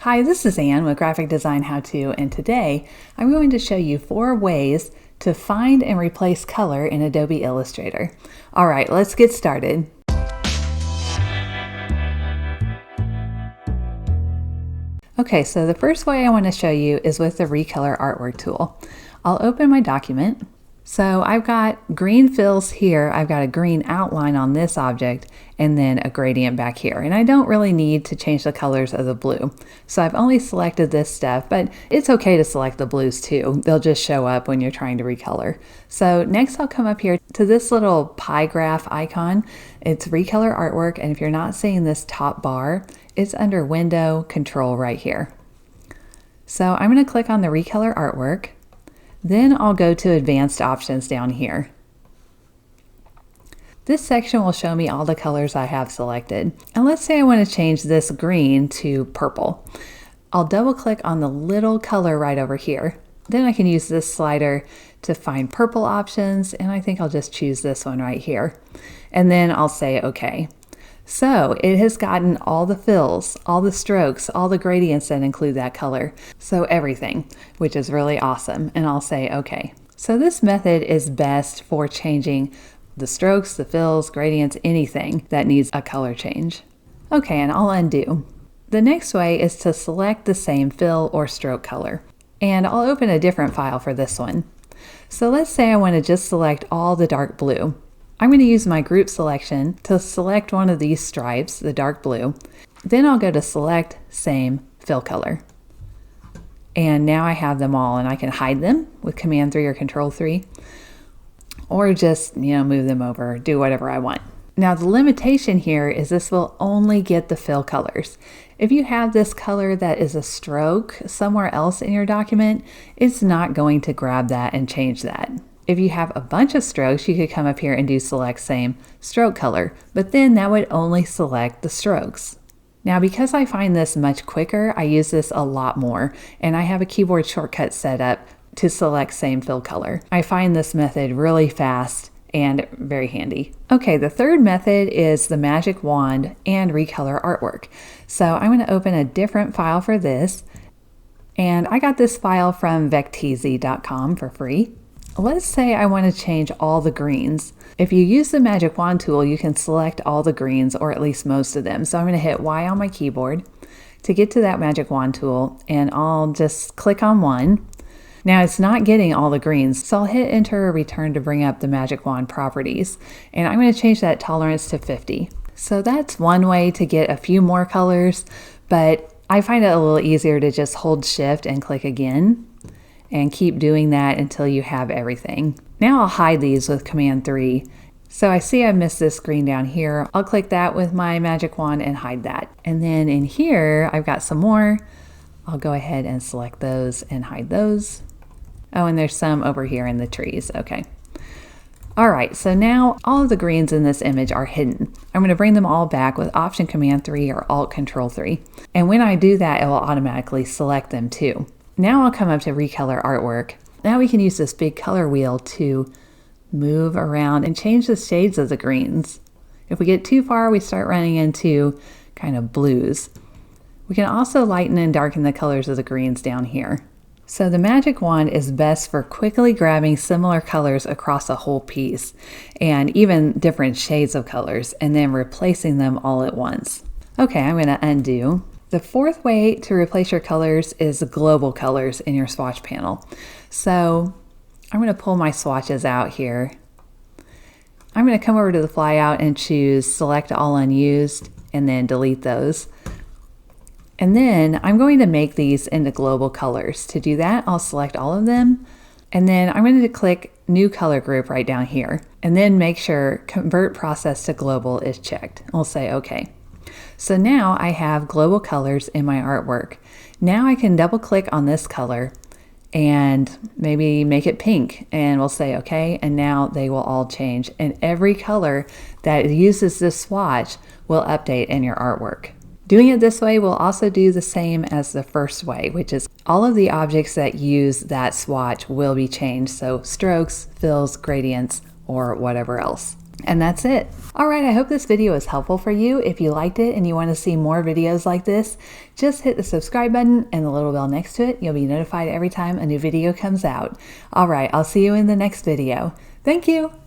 Hi, this is Ann with Graphic Design How To, and today I'm going to show you 4 ways to find and replace color in Adobe Illustrator. All right, let's get started. Okay, so the first way I want to show you is with the Recolor Artwork tool. I'll open my document. So I've got green fills here, I've got a green outline on this object, and then a gradient back here. And I don't really need to change the colors of the blue. So I've only selected this stuff, but it's okay to select the blues too. They'll just show up when you're trying to recolor. So next I'll come up here to this little pie graph icon. It's Recolor Artwork, and if you're not seeing this top bar, it's under Window, Control right here. So I'm going to click on the Recolor Artwork. Then I'll go to Advanced Options down here. This section will show me all the colors I have selected. And let's say I want to change this green to purple. I'll double click on the little color right over here. Then I can use this slider to find purple options, and I think I'll just choose this one right here. And then I'll say OK. So it has gotten all the fills, all the strokes, all the gradients that include that color. So everything, which is really awesome. And I'll say OK. So this method is best for changing the strokes, the fills, gradients, anything that needs a color change. OK, and I'll undo. The next way is to select the same fill or stroke color. And I'll open a different file for this one. So let's say I want to just select all the dark blue. I'm going to use my group selection to select one of these stripes, the dark blue. Then I'll go to Select, Same, Fill Color. And now I have them all, and I can hide them with Command 3 or Control 3. Or just, move them over, do whatever I want. Now the limitation here is this will only get the fill colors. If you have this color that is a stroke somewhere else in your document, it's not going to grab that and change that. If you have a bunch of strokes, you could come up here and do Select Same Stroke Color, but then that would only select the strokes. Now, because I find this much quicker, I use this a lot more, and I have a keyboard shortcut set up to select Same Fill Color. I find this method really fast and very handy. Okay, the third method is the Magic Wand and Recolor Artwork. So I'm going to open a different file for this, and I got this file from vecteezy.com for free. Let's say I want to change all the greens. If you use the Magic Wand tool, you can select all the greens, or at least most of them. So I'm going to hit Y on my keyboard to get to that Magic Wand tool, and I'll just click on one. Now it's not getting all the greens, so I'll hit Enter or Return to bring up the Magic Wand properties, and I'm going to change that tolerance to 50. So that's one way to get a few more colors, but I find it a little easier to just hold Shift and click again. And keep doing that until you have everything. Now I'll hide these with Command 3. So I see I missed this green down here. I'll click that with my Magic Wand and hide that. And then in here, I've got some more. I'll go ahead and select those and hide those. Oh, and there's some over here in the trees. Okay. All right, so now all of the greens in this image are hidden. I'm going to bring them all back with Option Command 3 or Alt Control 3. And when I do that, it will automatically select them too. Now I'll come up to Recolor Artwork. Now we can use this big color wheel to move around and change the shades of the greens. If we get too far, we start running into kind of blues. We can also lighten and darken the colors of the greens down here. So the Magic Wand is best for quickly grabbing similar colors across a whole piece, and even different shades of colors, and then replacing them all at once. Okay, I'm going to undo. The fourth way to replace your colors is global colors in your swatch panel. So I'm going to pull my swatches out here. I'm going to come over to the flyout and choose Select All Unused and then delete those. And then I'm going to make these into global colors. To do that, I'll select all of them, and then I'm going to click New Color Group right down here, and then make sure Convert Process to Global is checked. We'll say OK. So now I have global colors in my artwork. Now I can double click on this color and maybe make it pink, and we'll say OK, and now they will all change, and every color that uses this swatch will update in your artwork. Doing it this way will also do the same as the first way, which is all of the objects that use that swatch will be changed, so strokes, fills, gradients, or whatever else. And that's it. Alright, I hope this video was helpful for you. If you liked it and you want to see more videos like this, just hit the subscribe button and the little bell next to it. You'll be notified every time a new video comes out. Alright, I'll see you in the next video. Thank you!